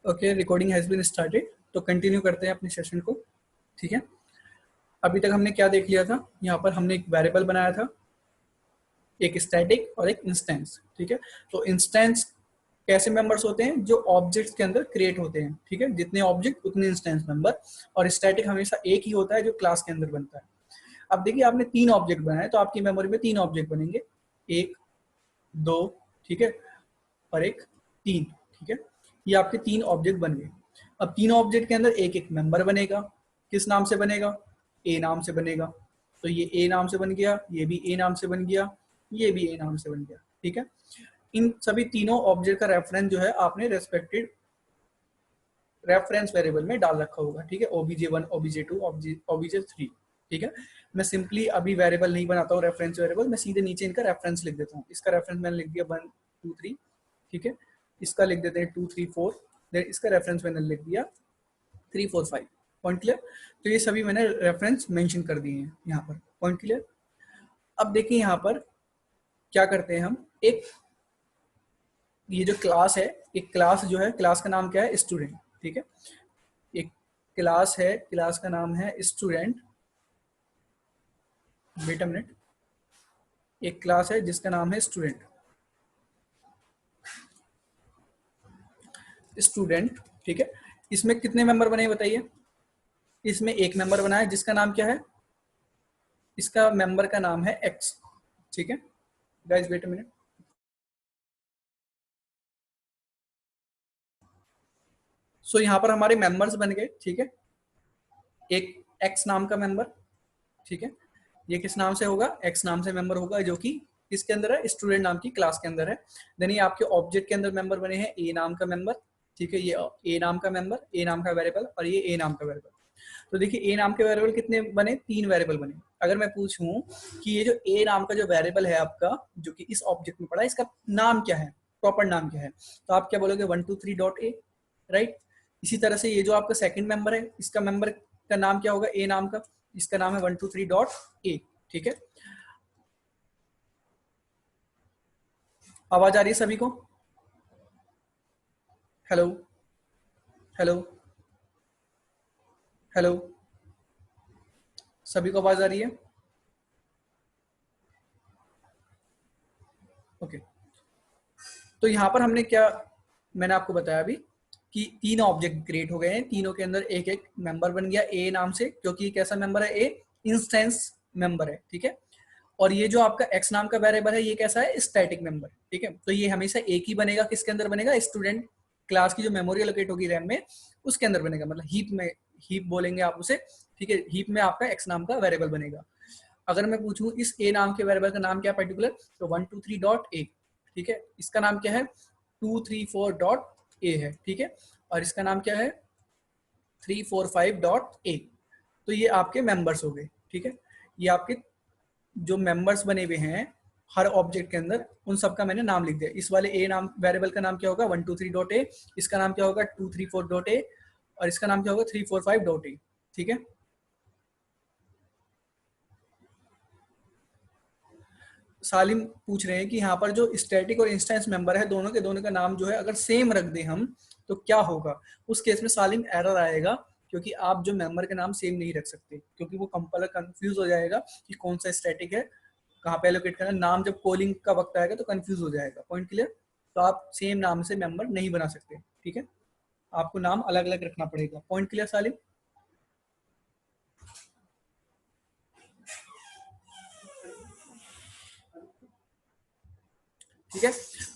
Okay, recording has been started. तो continue करते हैं अपने सेशन को। ठीक है, अभी तक हमने क्या देख लिया था? यहाँ पर हमने एक वेरिएबल बनाया था, एक स्टैटिक और एक इंस्टेंस। ठीक है, तो इंस्टेंस कैसे मेंबर्स होते हैं? जो ऑब्जेक्ट्स के अंदर क्रिएट होते हैं। ठीक है, जितने ऑब्जेक्ट उतने इंस्टेंस मेंबर। और स्टैटिक हमेशा एक ही होता है जो क्लास के अंदर बनता है। अब देखिए, आपने 3 ऑब्जेक्ट बनाए, तो आपकी मेमोरी में 3 ऑब्जेक्ट बनेंगे, 1 2, ठीक है, और एक 3। ठीक है, ये आपके 3 ऑब्जेक्ट बन गए। अब तीनों ऑब्जेक्ट के अंदर एक एक मेंबर बनेगा। किस नाम से बनेगा? ए नाम से बनेगा। तो ये ए नाम से बन गया, ये भी ए नाम से बन गया, ये भी ए नाम से बन गया। ठीक है, इन सभी तीनों ऑब्जेक्ट का रेफरेंस जो है आपने रेस्पेक्टेड रेफरेंस वेरिएबल में डाल रखा होगा। ठीक है, obj1 obj2 obj3। ठीक है, मैं सिंपली अभी वेरिएबल नहीं बनाता हूँ रेफरेंस वेरिएबल, मैं सीधे नीचे इनका रेफरेंस लिख देता हूँ। इसका रेफरेंस मैंने लिख दिया 1 2 3। ठीक है, इसका लिख देते हैं 2 3 4। देन इसका रेफरेंस मैंने लिख दिया 3 4 5। Point clear? तो ये सभी मैंने रेफरेंस मेंशन कर दिए हैं यहाँ पर। Point clear? अब देखिए यहाँ पर क्या करते हैं हम, एक ये जो क्लास है, एक क्लास जो है, क्लास का नाम क्या है? स्टूडेंट। ठीक है, एक क्लास है, क्लास का नाम है स्टूडेंट। वेट अ मिनट, एक क्लास है जिसका नाम है स्टूडेंट। स्टूडेंट, ठीक है, इसमें कितने मेंबर बने बताइए? इसमें एक मेंबर बना है जिसका नाम क्या है? इसका मेंबर का नाम है एक्स। ठीक है गाइस, वेट अ मिनट। सो यहाँ पर हमारे मेंबर्स बन गए। ठीक है, एक एक्स नाम का मेंबर। ठीक है, ये किस नाम से होगा? एक्स नाम से मेंबर होगा, जो कि किसके अंदर है? स्टूडेंट नाम की क्लास के अंदर है। देन ये आपके ऑब्जेक्ट के अंदर मेंबर बने हैं, ए नाम का मेंबर। ठीक है, ये ए नाम का मेंबर, ए नाम का वेरिएबल, और ये ए नाम का वेरिएबल। तो देखिए, ए नाम के वेरिएबल कितने बने? 3 वेरिएबल बने। अगर मैं पूछूं कि ये जो ए नाम का जो वेरिएबल है आपका, जो कि इस ऑब्जेक्ट में पड़ा है, इसका नाम क्या है, प्रॉपर नाम क्या है? तो आप क्या बोलोगे? 123.a, right. इसी तरह से ये जो आपका सेकंड मेंबर है, इसका मेंबर का नाम क्या होगा? ए नाम का, इसका नाम है 123.a। ठीक है, आवाज आ रही है सभी को? हेलो हेलो हेलो, सभी को आवाज आ रही है? ओके, तो यहाँ पर हमने क्या, मैंने आपको बताया अभी कि 3 ऑब्जेक्ट क्रिएट हो गए हैं, तीनों के अंदर एक एक मेंबर बन गया ए नाम से, क्योंकि कैसा मेंबर है? ए इंस्टेंस मेंबर है। ठीक है, और ये जो आपका एक्स नाम का वेरिएबल है, ये कैसा है? Static member. ठीक है, तो ये हमेशा एक ही बनेगा। किसके अंदर बनेगा? स्टूडेंट क्लास की जो मेमोरी एलोकेट होगी रैम में, उसके अंदर बनेगा, मतलब हीप में, हीप बोलेंगे आप उसे। ठीक है, हीप में आपका एक्स नाम का वेरिएबल बनेगा। अगर मैं पूछूं इस ए नाम के वेरिएबल का नाम क्या है पर्टिकुलर, तो 123.a। ठीक है, इसका नाम क्या है? 234.a है। ठीक है, और इसका नाम क्या है? 345.a। तो ये आपके मेंबर्स हो गए। ठीक है, ये आपके जो मेंबर्स बने हुए हैं हर ऑब्जेक्ट के अंदर, उन सब का मैंने नाम लिख दिया। इस वाले ए नाम वेरिएबल का नाम क्या होगा? 123.a। इसका नाम क्या होगा? 234.a। और इसका नाम क्या होगा? 345.a। ठीक है, सालिम पूछ रहे हैं कि यहाँ पर जो स्टैटिक और इंस्टेंस मेंबर है, दोनों का नाम जो है अगर सेम रख दें हम, तो क्या होगा? उस केस में सालिम एरर आएगा, क्योंकि आप जो मेंबर के नाम सेम नहीं रख सकते, क्योंकि वो कंपाइलर कंफ्यूज हो जाएगा कि कौन सा स्टैटिक है, कहाँ पे एलोकेट करना। नाम जब कॉलिंग का वक्त आएगा तो कंफ्यूज हो जाएगा। Point clear? तो आप सेम नाम से मेंबर नहीं बना सकते। ठीक है, आपको नाम अलग अलग रखना पड़ेगा। पॉइंट क्लियर सालिम? ठीक है,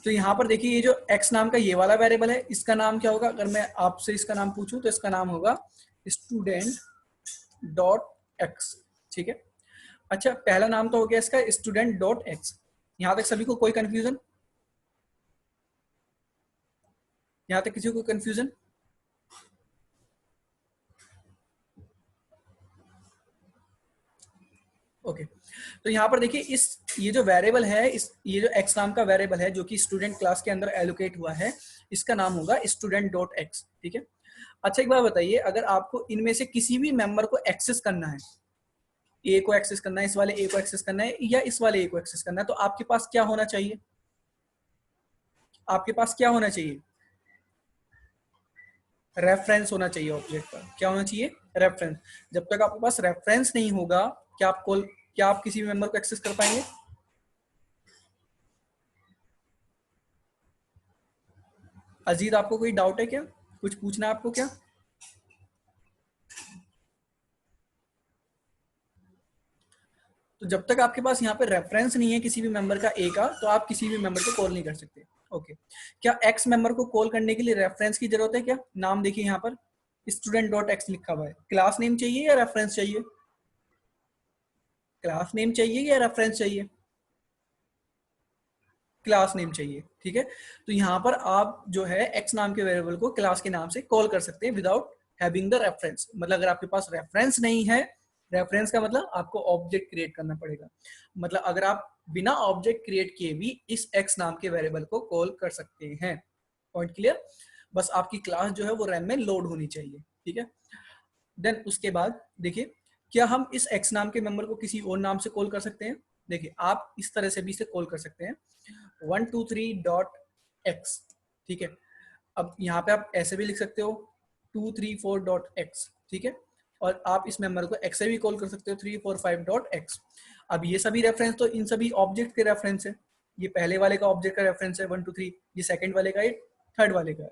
तो यहाँ पर देखिए, ये जो x नाम का ये वाला वेरिएबल है, इसका नाम क्या होगा? अगर मैं आपसे इसका नाम पूछूं तो इसका नाम होगा स्टूडेंट डॉट एक्स। ठीक है, अच्छा, पहला नाम तो हो गया इसका स्टूडेंट डॉट एक्स। यहाँ तक सभी को कोई कंफ्यूजन? यहाँ तक किसी को कंफ्यूजन? ओके, तो यहाँ पर देखिए, ये जो वेरिएबल है, ये जो एक्स नाम का वेरिएबल है, जो कि स्टूडेंट क्लास के अंदर एलोकेट हुआ है, इसका नाम होगा स्टूडेंट डॉट एक्स। ठीक है, अच्छा, एक बात बताइए, अगर आपको इनमें से किसी भी मेंबर को एक्सेस करना है, ए को एक्सेस करना है, इस वाले ए को एक्सेस करना है, या इस वाले ए को एक्सेस करना है, तो आपके पास क्या होना चाहिए? आपके पास क्या होना चाहिए? रेफरेंस होना चाहिए ऑब्जेक्ट का। क्या होना चाहिए? रेफरेंस। जब तक आपके पास रेफरेंस नहीं होगा, क्या आप किसी भी मेंबर को एक्सेस कर पाएंगे? अजीत, आपको कोई डाउट है क्या? कुछ पूछना है आपको क्या? तो जब तक आपके पास यहाँ पे रेफरेंस नहीं है किसी भी मेंबर का ए का, तो आप किसी भी मेंबर को कॉल नहीं कर सकते। ओके। क्या एक्स मेंबर को कॉल करने के लिए रेफरेंस की जरूरत है क्या? नाम देखिए यहाँ पर स्टूडेंट डॉट एक्स लिखा हुआ है। क्लास नेम चाहिए या रेफरेंस चाहिए? क्लास नेम चाहिए या रेफरेंस चाहिए? क्लास नेम चाहिए। ठीक है। तो यहाँ पर आप जो है एक्स नाम के वेरिएबल को क्लास के नाम से कॉल कर सकते हैं विदाउट हैविंग द रेफरेंस। मतलब अगर आपके पास रेफरेंस नहीं है, रेफरेंस का मतलब आपको ऑब्जेक्ट क्रिएट करना पड़ेगा। मतलब अगर आप बिना ऑब्जेक्ट क्रिएट किए भी इस एक्स नाम के वेरिएबल को कॉल कर सकते हैं। Point clear? बस आपकी क्लास जो है वो रैम में लोड होनी चाहिए। ठीक है। देन उसके बाद देखिए, क्या हम इस एक्स नाम के मेंबर को किसी और नाम से कॉल कर सकते हैं? देखिए, आप इस तरह से भी इसे कॉल कर सकते हैं 123.x। ठीक है। अब यहाँ पे आप ऐसे भी लिख सकते हो 234.x। ठीक है। और आप इस मेंबर को x से भी कॉल कर सकते हो 345.x। अब ये सभी रेफरेंस तो इन सभी ऑब्जेक्ट के रेफरेंस है। ये पहले वाले का ऑब्जेक्ट का रेफरेंस है 1 2 3, ये सेकंड वाले का, ये थर्ड वाले का है।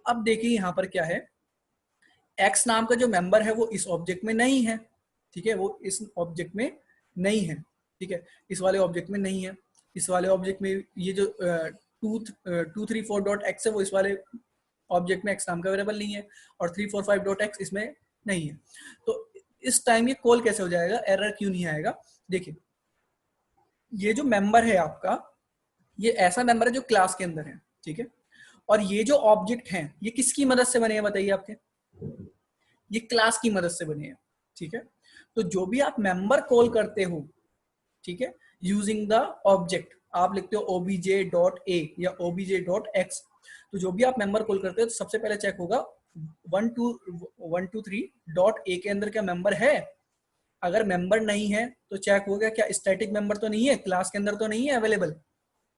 अब देखिए यहाँ पर क्या है, x नाम का जो मेंबर है वो इस ऑब्जेक्ट में नहीं है। ठीक है, वो इस ऑब्जेक्ट में नहीं है। ठीक है, इस वाले ऑब्जेक्ट में नहीं है। इस वाले ऑब्जेक्ट में ये जो 234.x है वो इस वाले ऑब्जेक्ट में x नाम का वेरिएबल नहीं है, और 345.x इसमें नहीं है। तो इस टाइम ये कॉल कैसे हो जाएगा, एरर क्यों नहीं आएगा? देखिए, ये जो मेंबर है आपका, ये ऐसा मेंबर है जो क्लास के अंदर है। ठीक है। और ये जो ऑब्जेक्ट हैं ये किसकी मदद से बने हैं बताइए आपके? ये क्लास की मदद से बने हैं। ठीक है। तो जो भी आप मेंबर कॉल करते हो, ठीक है, यूजिंग द ऑब्जेक्ट, आप लिखते हो obj.a या obj.x, तो जो भी आप मेंबर कॉल करते हो तो सबसे पहले चेक होगा 123 के अंदर क्या मेंबर है। अगर मेंबर नहीं है तो चेक होगा क्या स्टैटिक मेंबर तो नहीं है, क्लास के अंदर तो नहीं है अवेलेबल।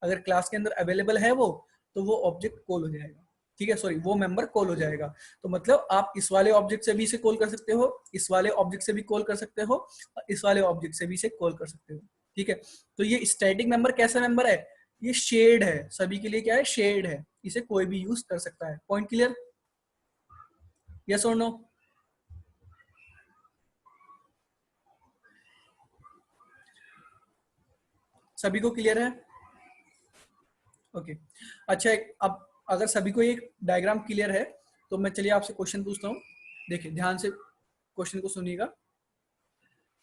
अगर क्लास के अंदर अवेलेबल है वो, तो वो ऑब्जेक्ट कॉल हो जाएगा। ठीक है, सॉरी, वो मेंबर कॉल हो जाएगा। तो मतलब आप इस वाले ऑब्जेक्ट से भी इसे कॉल कर सकते हो, इस वाले ऑब्जेक्ट से भी कॉल कर सकते हो, और इस वाले ऑब्जेक्ट से भी इसे कॉल कर सकते हो। ठीक है। तो ये स्टैटिक मेंबर कैसा मेंबर है? ये शेड है, सभी के लिए क्या है, शेड है, इसे कोई भी यूज कर सकता है। Point clear? यस और नो? सभी को क्लियर है? ओके। अच्छा, अब अगर सभी को एक डायग्राम क्लियर है तो मैं चलिए आपसे क्वेश्चन पूछता हूँ। देखिए ध्यान से क्वेश्चन को सुनिएगा।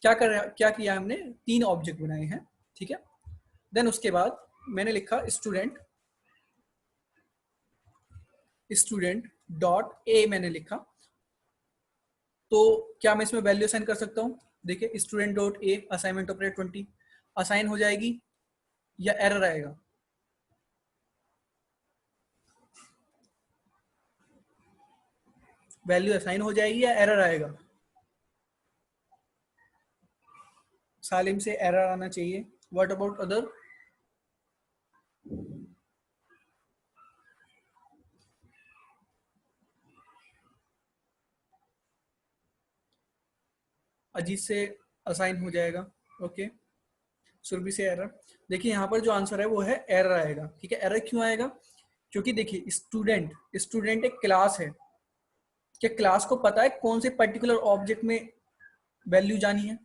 क्या किया हमने, 3 ऑब्जेक्ट बनाए हैं। ठीक है। देन उसके बाद मैंने लिखा स्टूडेंट डॉट ए मैंने लिखा। तो क्या मैं इसमें वैल्यू असाइन कर सकता हूँ? देखिए student dot A assignment operator 20 assign हो जाएगी या एरर आएगा? वैल्यू असाइन हो जाएगी या एरर आएगा? सालिम से एरर आना चाहिए। What about other? अजीत से असाइन हो जाएगा। ओके। सुरभि से एरर। देखिए यहाँ पर जो आंसर है वो है एरर आएगा। ठीक है। एरर क्यों आएगा? क्योंकि देखिए स्टूडेंट एक क्लास है। क्या क्लास को पता है कौन से पर्टिकुलर ऑब्जेक्ट में वैल्यू जानी है?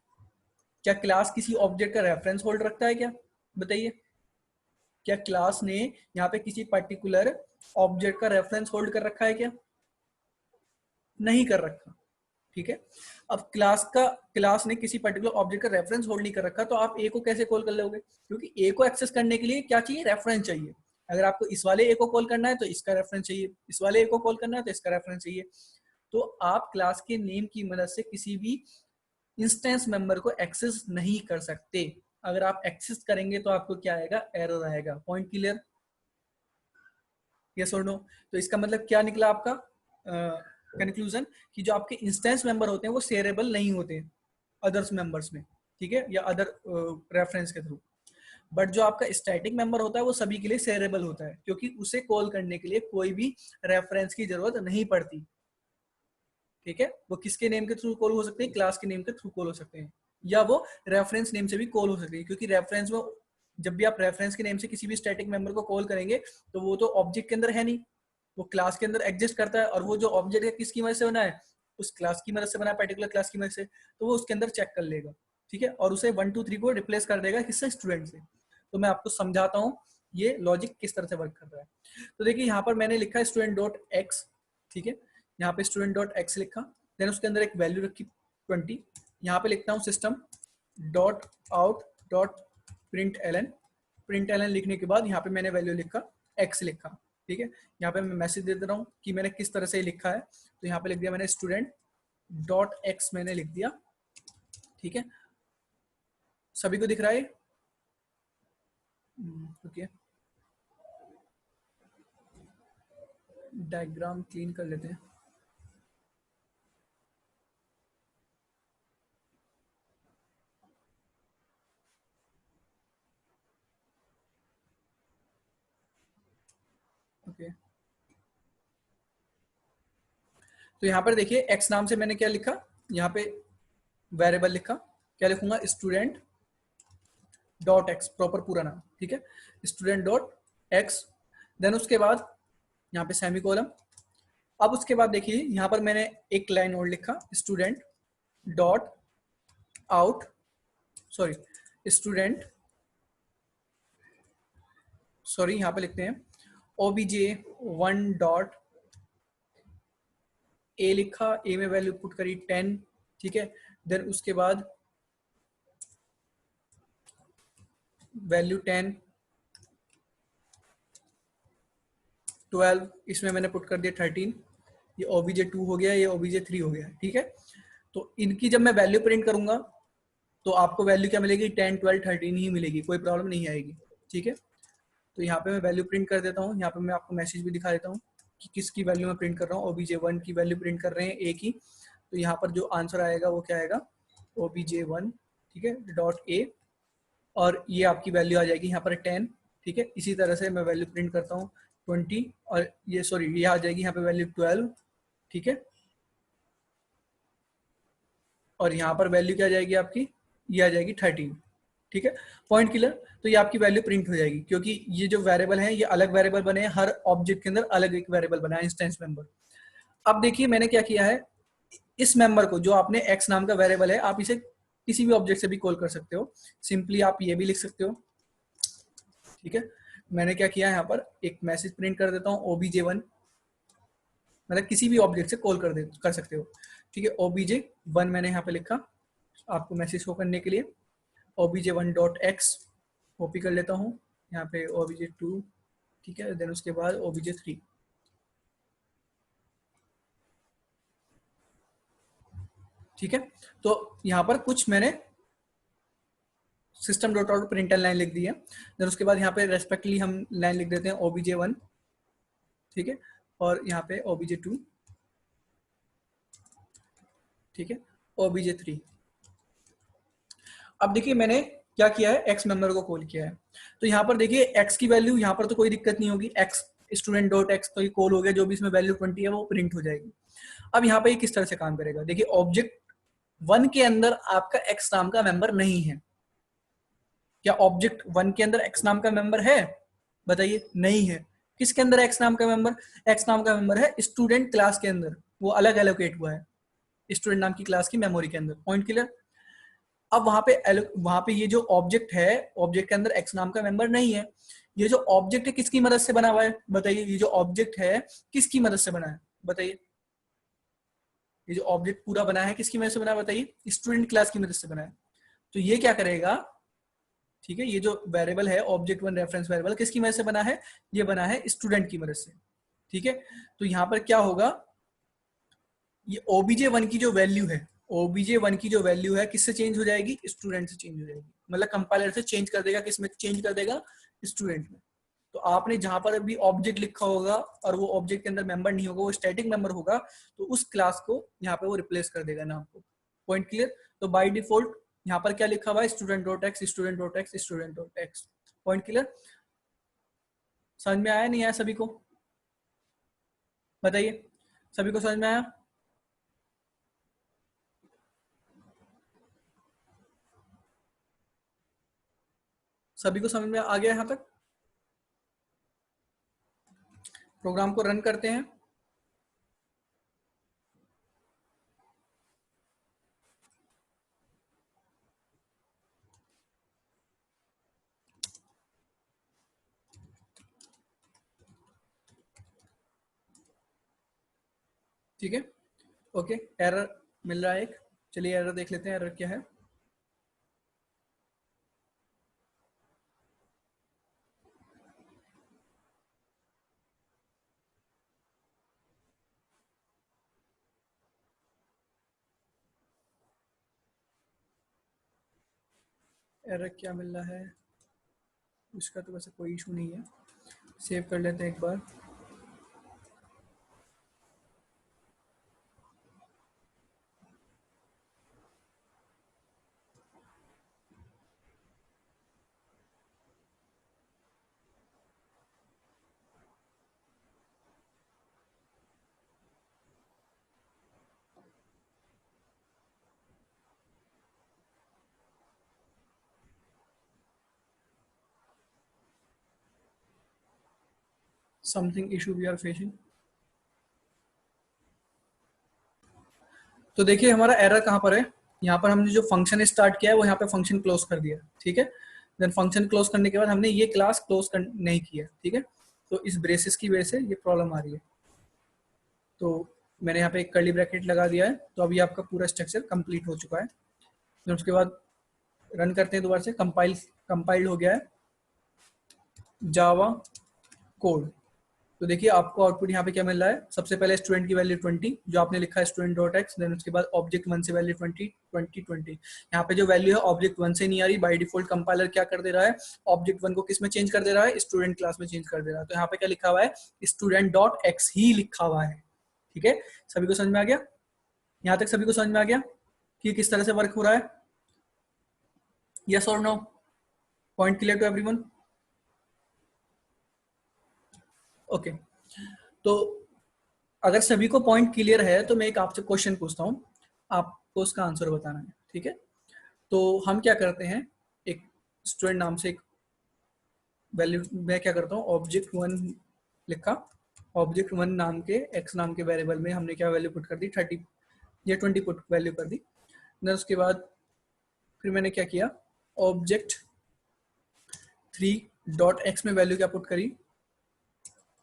क्या क्लास किसी ऑब्जेक्ट का रेफरेंस होल्ड रखता है क्या? बताइए। क्या क्लास ने यहाँ पे किसी पर्टिकुलर ऑब्जेक्ट का रेफरेंस होल्ड कर रखा है क्या? नहीं कर रखा। ठीक है। अब क्लास ने किसी पर्टिकुलर ऑब्जेक्ट का रेफरेंस होल्ड नहीं कर रखा, तो आप ए को कैसे कॉल कर लोगे? क्योंकि ए को एक्सेस करने के लिए क्या चाहिए, रेफरेंस चाहिए। अगर आपको इस वाले ए को कॉल करना है तो इसका रेफरेंस चाहिए, इस वाले ए को कॉल करना है तो इसका रेफरेंस चाहिए। तो आप क्लास के नेम की मदद से किसी भी इंस्टेंस मेंबर को एक्सेस नहीं कर सकते। अगर आप एक्सेस करेंगे तो आपको क्या आएगा, एरर आएगा। Point clear? यस और नो? तो इसका मतलब क्या निकला आपका कंक्लूजन, कि जो आपके इंस्टेंस मेंबर होते हैं वो शेयरेबल नहीं होते अदर्स मेंबर्स में। ठीक है, या अदर रेफरेंस के थ्रू। बट जो आपका स्टैटिक मेंबर होता है वो सभी के लिए शेयरेबल होता है, क्योंकि उसे कॉल करने के लिए कोई भी रेफरेंस की जरूरत नहीं पड़ती। ठीक है, वो किसके नेम के थ्रू कॉल हो सकते हैं, क्लास के नेम के थ्रू कॉल हो सकते हैं, या वो रेफरेंस नेम से भी कॉल हो सकते हैं, क्योंकि रेफरेंस में जब भी आप रेफरेंस के नेम से किसी भी स्टैटिक मेंबर को कॉल करेंगे तो वो तो ऑब्जेक्ट के अंदर है नहीं, वो क्लास के अंदर एग्जिस्ट करता है, और वो जो ऑब्जेक्ट है किसकी मदद से बना है, उस क्लास की मदद से बना है, पर्टिकुलर क्लास की मदद से, तो वो उसके अंदर चेक कर लेगा। ठीक है, और उसे 1 2 3 को रिप्लेस कर देगा किससे, स्टूडेंट से। तो मैं आपको समझाता हूँ ये लॉजिक किस तरह से वर्क कर रहा है। तो देखिए यहाँ पर मैंने लिखा स्टूडेंट डॉट एक्स। ठीक है, यहाँ पे स्टूडेंट डॉट एक्स लिखा, देन उसके अंदर एक वैल्यू रखी 20। यहाँ पे लिखता हूँ system dot out dot print l n लिखने के बाद यहाँ पे मैंने वैल्यू लिखा एक्स लिखा। ठीक है, यहाँ पे मैं मैसेज दे रहा हूँ कि मैंने किस तरह से लिखा है, तो यहाँ पे लिख दिया मैंने स्टूडेंट डॉट एक्स मैंने लिख दिया। ठीक है, सभी को दिख रहा है? ओके, डायग्राम क्लीन कर लेते हैं। ओके, तो यहाँ पर देखिए एक्स नाम से मैंने क्या लिखा, यहाँ पे वेरिएबल लिखा, क्या लिखूंगा, स्टूडेंट डॉट एक्स, प्रॉपर पूरा नाम। ठीक है, स्टूडेंट डॉट एक्स, देन उसके बाद यहाँ पे सेमी कॉलम। अब उसके बाद देखिए यहाँ पर मैंने एक लाइन और लिखा, student dot out, sorry student, sorry यहाँ पे लिखते हैं obj1 डॉट ए लिखा, ए में वैल्यू पुट करी 10। ठीक है, देन उसके बाद वैल्यू 10 12, इसमें मैंने पुट कर दिया 13, ये obj2 हो गया, ये obj3 हो गया। ठीक है, तो इनकी जब मैं वैल्यू प्रिंट करूंगा तो आपको वैल्यू क्या मिलेगी, 10 12 13 ही मिलेगी, कोई प्रॉब्लम नहीं आएगी। ठीक है, तो यहाँ पे मैं वैल्यू प्रिंट कर देता हूँ, यहाँ पे मैं आपको मैसेज भी दिखा देता हूँ कि किसकी वैल्यू मैं प्रिंट कर रहा हूँ, obj1 की वैल्यू प्रिंट कर रहे हैं ए की, तो यहाँ पर जो आंसर आएगा वो क्या आएगा, obj1। ठीक है, डॉट ए, और ये आपकी वैल्यू आ जाएगी यहाँ पर 10। ठीक है, इसी तरह से मैं वैल्यू प्रिंट करता हूँ 20, और ये सॉरी ये आ जाएगी यहाँ पे वैल्यू 12। ठीक है, और यहाँ पर वैल्यू क्या आ जाएगी आपकी, ये आ जाएगी 13। ठीक है, पॉइंट क्लियर। तो ये आपकी वैल्यू प्रिंट हो जाएगी, क्योंकि ये जो वेरिएबल है ये अलग वेरिएबल बने हैं, हर ऑब्जेक्ट के अंदर अलग एक वेरिएबल बना है, इंस्टेंस मेंबर। अब देखिए मैंने क्या किया है, इस मेंबर को जो आपने एक्स नाम का वेरिएबल है, आप इसे किसी भी ऑब्जेक्ट से भी कॉल कर सकते हो, सिंपली आप ये भी लिख सकते हो। ठीक है, मैंने क्या किया यहाँ पर एक मैसेज प्रिंट कर देता हूँ obj1, मतलब किसी भी ऑब्जेक्ट से कॉल कर सकते हो। ठीक है, obj1 मैंने यहाँ पे लिखा आपको मैसेज शो करने के लिए, obj1 डॉट एक्स कॉपी कर लेता हूँ यहाँ पे obj2। ठीक है, देन उसके बाद obj3। ठीक है, तो यहाँ पर कुछ मैंने system dot out print line लिख दी है, देन उसके बाद यहाँ पे रेस्पेक्टली हम लाइन लिख देते हैं obj1। ठीक है, और यहाँ पे obj2। ठीक है, obj3। अब देखिए मैंने क्या किया है, एक्स मेंबर को कॉल किया है, तो यहाँ पर देखिए एक्स की वैल्यू यहाँ पर तो कोई दिक्कत नहीं होगी, एक्स स्टूडेंट डॉट एक्स तो ये कॉल हो गया, जो भी इसमें वैल्यू 20 है वो प्रिंट हो जाएगी। अब यहाँ पे ये किस तरह से काम करेगा, देखिए ऑब्जेक्ट 1 के अंदर आपका एक्स नाम का मेंबर नहीं है। क्या ऑब्जेक्ट 1 के अंदर एक्स नाम का मेंबर है, बताइए, नहीं है। किसके अंदर एक्स नाम का मेंबर, एक्स नाम का मेंबर है स्टूडेंट क्लास के अंदर, वो अलग एलोकेट हुआ है स्टूडेंट नाम की क्लास की मेमोरी के अंदर। Point clear. अब वहां पे ये जो ऑब्जेक्ट है, ऑब्जेक्ट के अंदर एक्स नाम का मेंबर नहीं है। ये जो ऑब्जेक्ट है किसकी मदद से बना हुआ है, बताइए, ये जो ऑब्जेक्ट है किसकी मदद से बना है, बताइए, ये जो ऑब्जेक्ट पूरा बना है किसकी मदद से बना है, बताइए, स्टूडेंट क्लास की मदद से बना है। तो ये क्या करेगा, ठीक है, ये जो वेरिएबल है ऑब्जेक्ट1 रेफरेंस वेरिएबल किसकी मदद से बना है, ये बना है स्टूडेंट की मदद से। ठीक है, तो यहाँ पर क्या होगा, ये obj1 की जो वैल्यू है, obj1 की जो वैल्यू है किससे चेंज हो जाएगी, स्टूडेंट से चेंज हो जाएगी, मतलब कंपाइलर से चेंज कर देगा, किसमें चेंज कर देगा, स्टूडेंट में। तो आपने जहां पर अभी ऑब्जेक्ट लिखा होगा और वो ऑब्जेक्ट के अंदर मेंबर नहीं होगा, वो स्टैटिक मेंबर होगा, तो उस क्लास को यहाँ पे वो रिप्लेस कर देगा नाम को। Point clear. तो बाय डिफॉल्ट यहाँ पर क्या लिखा हुआ है, student dot x, student dot x, student dot x. Point clear? समझ में आया नहीं आया सभी को? बताइए, सभी को समझ में आया? सभी को समझ में आ गया यहाँ तक? प्रोग्राम को रन करते हैं। ठीक है, ओके। एरर मिल रहा है एक, चलिए एरर देख लेते हैं, एरर क्या है। एरर क्या मिल रहा है, इसका तो वैसे कोई इशू नहीं है। सेव कर लेते हैं एक बार। Something issue we are facing. तो देखिए हमारा एरर कहाँ पर है, यहाँ पर हमने जो फंक्शन स्टार्ट किया है वो यहाँ पे फंक्शन क्लोज कर दिया, ठीक है। देन फंक्शन क्लोज करने के बाद हमने ये क्लास क्लोज नहीं किया, ठीक है। तो इस ब्रेसेस की वजह से ये प्रॉब्लम आ रही है। तो मैंने यहाँ पे एक कर्ली ब्रैकेट लगा दिया है, तो अभी आपका पूरा स्ट्रक्चर कंप्लीट हो चुका है। फिर उसके बाद रन करते हैं दोबारा से। कंपाइल्ड हो गया है जावा कोड। तो देखिए आपको आउटपुट यहाँ पे क्या मिल रहा है। सबसे पहले स्टूडेंट की वैल्यू 20 जो आपने लिखा है स्टूडेंट डॉट एक्स, देन उसके बाद ऑब्जेक्ट 1 से वैल्यू 20 यहाँ पे जो वैल्यू है ऑब्जेक्ट 1 से नहीं आ रही। बाय डिफॉल्ट कंपाइलर क्या कर दे रहा है, ऑब्जेक्ट 1 को किस में चेंज कर दे रहा है, स्टूडेंट क्लास में चेंज कर दे रहा है। तो यहाँ पे क्या लिखा हुआ है, स्टूडेंट डॉट एक्स ही लिखा हुआ है, ठीक है। सभी को समझ में आ गया? यहाँ तक सभी को समझ में आ गया कि किस तरह से वर्क हो रहा है? यस और no? Point clear to everyone? Okay, तो अगर सभी को पॉइंट क्लियर है तो मैं एक आपसे क्वेश्चन पूछता हूँ, आपको उसका आंसर बताना है, ठीक है। तो हम क्या करते हैं, एक स्टूडेंट नाम से एक वैल्यू, मैं क्या करता हूँ ऑब्जेक्ट 1 लिखा, ऑब्जेक्ट 1 नाम के एक्स नाम के वेरिएबल में हमने क्या वैल्यू पुट कर दी, 30 या 20 पुट वैल्यू कर दी। देन उसके बाद फिर मैंने क्या किया, ऑब्जेक्ट 3 डॉट एक्स में वैल्यू क्या पुट करी,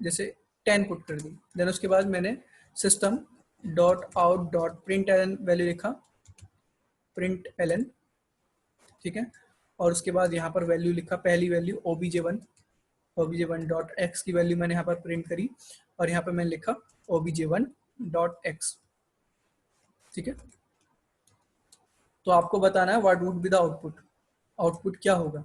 जैसे 10 पुट कर दी। देन उसके बाद मैंने system dot out dot print ln value लिखा, प्रिंट एलन, ठीक है। और उसके बाद यहाँ पर वैल्यू लिखा, पहली वैल्यू obj1 डॉट एक्स की वैल्यू मैंने यहाँ पर प्रिंट करी, और यहाँ पर मैंने लिखा obj1 डॉट एक्स, ठीक है। तो आपको बताना है what would be the output, output क्या होगा।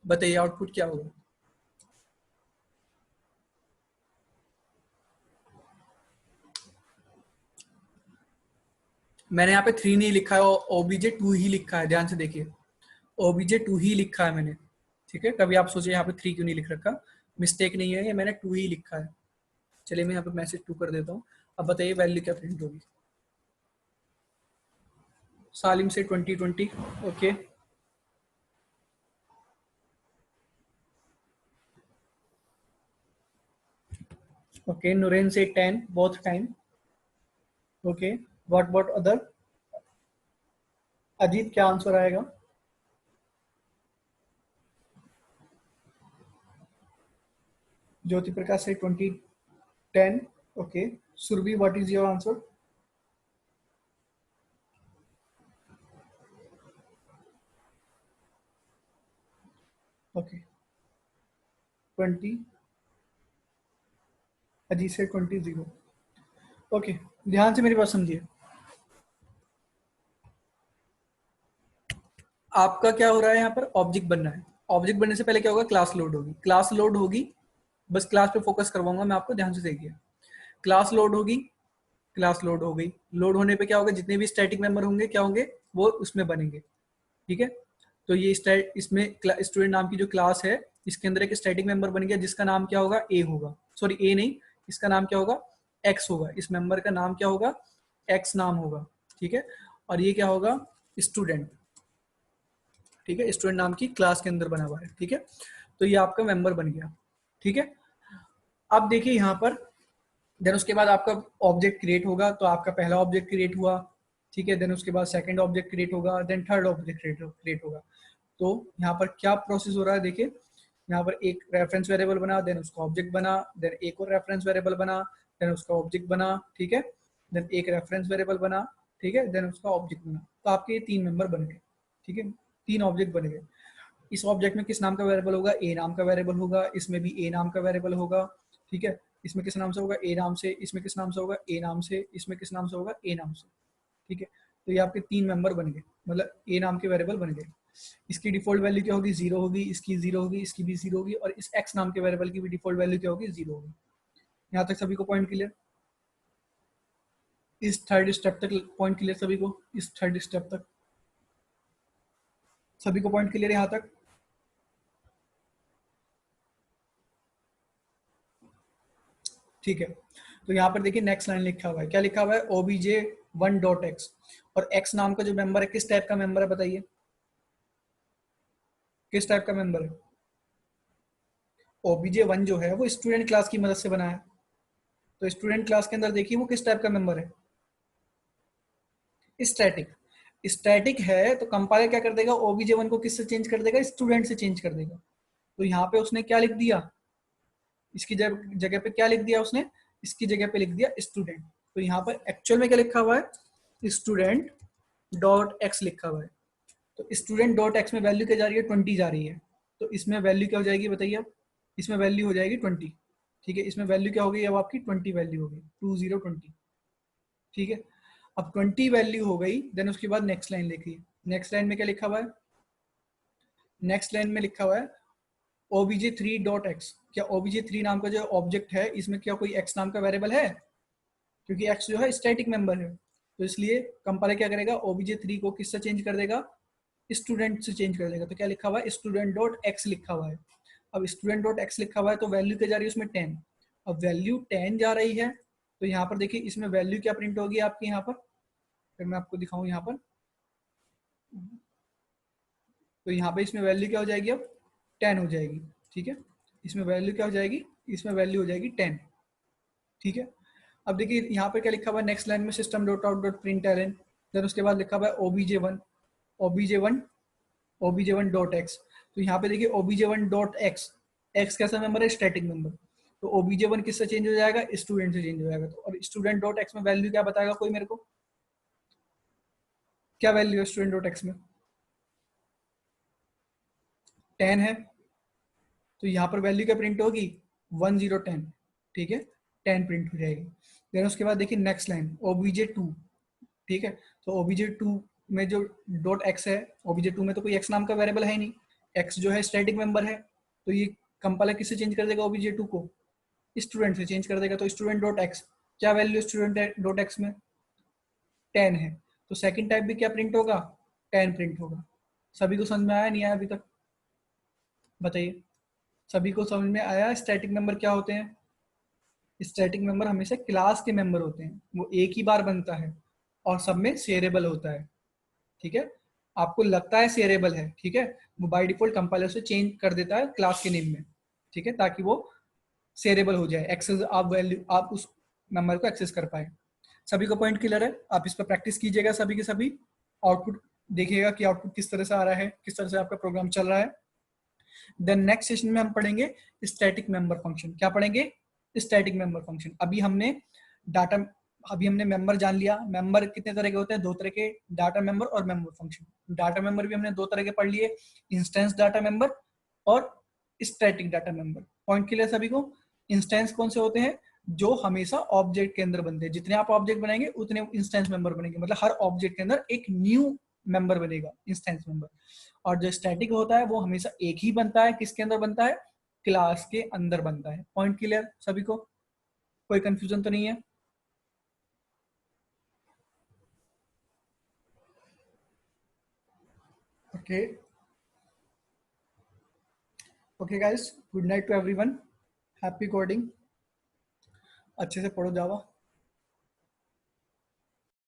बताइए आउटपुट क्या होगा। मैंने यहाँ पे 3 नहीं लिखा है, obj2 ही लिखा है, ध्यान से देखिए, obj2 ही लिखा है मैंने, ठीक है। कभी आप सोचिए यहाँ पे 3 क्यों नहीं लिख रखा, मिस्टेक नहीं है, ये मैंने 2 ही लिखा है। चलिए मैं यहाँ पे मैसेज 2 कर देता हूँ। अब बताइए वैल्यू क्या प्रिंट होगी। सालिम से 2020, ओके। ओके, नुरेन से 10 both time, okay. What other, Ajit क्या आंसर आएगा। ज्योति प्रकाश से 2010, okay. Surabhi what is your answer. Okay 20, Ajit से 20 ओके। ध्यान से मेरी बात समझिए, आपका क्या हो रहा है, यहाँ पर ऑब्जेक्ट बनना है। ऑब्जेक्ट बनने से पहले क्या होगा, क्लास लोड होगी, क्लास लोड होगी, बस क्लास पे फोकस करवाऊंगा मैं आपको, ध्यान से देखिए। क्लास लोड होगी, क्लास लोड हो गई, लोड होने पे क्या होगा, जितने भी स्टैटिक मेंबर होंगे क्या होंगे, वो उसमें बनेंगे, ठीक है। तो ये इसमें स्टूडेंट नाम की जो क्लास है, इसके अंदर एक स्टैटिक मेंबर बन गया जिसका नाम क्या होगा, ए होगा, सॉरी ए नहीं, इसका नाम क्या होगा, एक्स होगा, इस मेंबर का नाम क्या होगा, एक्स नाम होगा, ठीक है। और ये क्या होगा, स्टूडेंट, ठीक है, स्टूडेंट नाम की क्लास के अंदर बना हुआ है, ठीक है। तो ये आपका मेंबर बन गया, ठीक है। अब देखिए यहाँ पर, देन उसके बाद आपका ऑब्जेक्ट क्रिएट होगा, तो आपका पहला ऑब्जेक्ट क्रिएट हुआ, ठीक है। देन उसके बाद सेकंड ऑब्जेक्ट क्रिएट होगा, देन थर्ड ऑब्जेक्ट क्रिएट होगा। तो यहाँ पर क्या प्रोसेस हो रहा है, देखिए यहाँ पर एक रेफरेंस वेरिएबल बना, देन उसका ऑब्जेक्ट बना, देन एक और रेफरेंस वेरिएबल बना, देन उसका ऑब्जेक्ट बना, ठीक है। देन एक रेफरेंस वेरिएबल बना, ठीक है, देन उसका ऑब्जेक्ट बना। तो आपके ये 3 मेंबर बन गए, ठीक है, 3 ऑब्जेक्ट बन गए। इस ऑब्जेक्ट में किस नाम का वेरिएबल होगा, ए नाम का वेरिएबल होगा, इसमें भी ए नाम का वेरिएबल होगा, ठीक है। इसमें किस नाम से होगा, ए नाम से, इसमें किस नाम से होगा, ए नाम से, इसमें किस नाम से होगा, ए नाम से, ठीक है। तो ये आपके 3 मेंबर बन गए, मतलब ए नाम के वेरिएबल बन गए। इसकी डिफॉल्ट वैल्यू क्या होगी, 0 होगी, इसकी 0 होगी, इसकी भी 0 होगी, और इस एक्स नाम के वेरिएबल की भी डिफॉल्ट वैल्यू क्या होगी, 0 होगी। यहाँ तक सभी को पॉइंट क्लियर, इस थर्ड स्टेप तक पॉइंट क्लियर सभी को, इस थर्ड स्टेप तक सभी को पॉइंट क्लियर यहाँ तक। ठीक है, तो यहाँ पर देखिए नेक्स्ट लाइन लिखा हुआ है, क्या लिखा हुआ है, ओबीजे 1 डॉट एक्स, और एक्स नाम का जो मेंबर है किस टाइप का मेंबर है बताइए, किस टाइप का मेंबर है। ओबीजे 1 जो है वो स्टूडेंट क्लास की मदद से बना है, तो स्टूडेंट क्लास के अंदर देखिए वो किस टाइप का मेंबर है, स्टैटिक। स्टैटिक है तो कंपाइलर क्या कर देगा, ओबीजे 1 को किससे चेंज कर देगा, स्टूडेंट से चेंज कर देगा। तो यहाँ पे उसने क्या लिख दिया, इसकी जगह पे क्या लिख दिया उसने, इसकी जगह पे लिख दिया स्टूडेंट। तो यहाँ पर एक्चुअल में क्या लिखा हुआ है, स्टूडेंट डॉट एक्स लिखा हुआ है। तो स्टूडेंट डॉट एक्स में वैल्यू क्या जा रही है, 20 जा रही है। तो इसमें वैल्यू क्या हो जाएगी बताइए अब, इसमें वैल्यू हो जाएगी 20, ठीक है। इसमें वैल्यू क्या होगी अब आपकी, 20 वैल्यू होगी, 2020, ठीक है। अब 20 वैल्यू हो गई, देन उसके बाद नेक्स्ट लाइन लिखिए। नेक्स्ट लाइन में क्या लिखा हुआ है, नेक्स्ट लाइन में लिखा हुआ है obj3 डॉट एक्स। क्या obj3 नाम का जो ऑब्जेक्ट है इसमें क्या कोई x नाम का वेरिएबल है, क्योंकि x जो है स्टैटिक मेंबर है, तो इसलिए कंपाइलर क्या करेगा, obj3 को किससे चेंज कर देगा, स्टूडेंट से चेंज कर देगा। तो क्या लिखा हुआ है, स्टूडेंट डॉट एक्स लिखा हुआ है। अब स्टूडेंट डॉट एक्स लिखा हुआ है तो वैल्यू क्या जा रही है उसमें 10। अब वैल्यू 10 जा रही है, तो यहाँ पर देखिए इसमें वैल्यू क्या प्रिंट होगी आपकी, यहाँ पर फिर मैं आपको दिखाऊं यहाँ पर, तो यहाँ पे इसमें वैल्यू क्या हो जाएगी अब, 10 हो जाएगी, ठीक है। इसमें वैल्यू क्या हो जाएगी, इसमें वैल्यू हो जाएगी 10, ठीक है। अब देखिए यहाँ पर क्या लिखा हुआ है, नेक्स्ट लाइन में system dot out dot print ln, then उसके बाद लिखा हुआ है ओबीजे1, ओबीजे1, ओबीजे1 डॉट एक्स। तो यहाँ पे देखिए ओबीजे1 डॉट एक्स, एक्स कैसा मेंबर है, स्टैटिक मेंबर। तो ओबीजे1 किससे चेंज हो जाएगा, स्टूडेंट से चेंज हो जाएगा। तो और स्टूडेंट डॉट एक्स में वैल्यू क्या बताएगा कोई मेरे को, क्या वैल्यू है स्टूडेंट डॉट एक्स में, 10 है, तो यहाँ पर वैल्यू क्या प्रिंट होगी, 1010, ठीक है, 10 प्रिंट हो जाएगी। देन उसके बाद देखिए नेक्स्ट लाइन ओबीजे2, ठीक है। तो ओबीजे2 में जो डॉट एक्स है, ओबीजे2 में तो कोई एक्स नाम का वेरिएबल है ही नहीं, एक्स जो है स्टैटिक मेंबर है, तो ये कंपाइलर किससे चेंज कर देगा ओबीजे2 को, स्टूडेंट से चेंज कर देगा। तो स्टूडेंट डॉट एक्स, क्या वैल्यू स्टूडेंट डॉट एक्स में, 10 है, तो सेकंड टाइप भी क्या प्रिंट होगा, 10 प्रिंट होगा। सभी को समझ में आया नहीं आया अभी तक, बताइए, सभी को समझ में आया स्टैटिक मेंबर क्या होते हैं। स्टैटिक मेंबर हमेशा क्लास के मेंबर होते हैं, वो एक ही बार बनता है और सब में शेयरेबल होता है, ठीक है। आपको लगता है शेयरेबल है, ठीक है, वो बाय डिफॉल्ट कंपाइलर से चेंज कर देता है क्लास के नेम में, ठीक है, ताकि वो शेयरेबल हो जाए, एक्सेस आप वैल्यू आप उस मेंबर को एक्सेस कर पाए। सभी को पॉइंट क्लियर है, आप इस पर प्रैक्टिस कीजिएगा सभी के सभी, आउटपुट देखिएगा कि आउटपुट किस तरह से आ रहा है, किस तरह से आपका प्रोग्राम चल रहा है। देन नेक्स्ट सेशन में हम पढ़ेंगे स्टैटिक मेंबर फंक्शन। क्या पढ़ेंगे, स्टैटिक मेंबर फंक्शन। डाटा अभी हमने मेंबर जान लिया, मेंबर कितने तरह के होते हैं, 2 तरह के, डाटा मेंबर और मेंबर फंक्शन। डाटा मेंबर भी हमने 2 तरह के पढ़ लिए, इंस्टेंस डाटा मेंबर और static data member. Point clear सभी को। इंस्टेंस कौन से होते हैं, जो हमेशा ऑब्जेक्ट के अंदर बनते हैं, जितने आप ऑब्जेक्ट बनाएंगे उतने इंस्टेंस मेंबर बनेंगे, मतलब हर ऑब्जेक्ट के अंदर एक न्यू मेंबर बनेगा, इंस्टेंस मेंबर। और जो स्टैटिक होता है वो हमेशा एक ही बनता है, किसके अंदर बनता है, क्लास के अंदर बनता है। पॉइंट क्लियर सभी को, कोई कंफ्यूजन तो नहीं है। Okay okay guys, good night to everyone. Happy coding. अच्छे से पढ़ो जावा।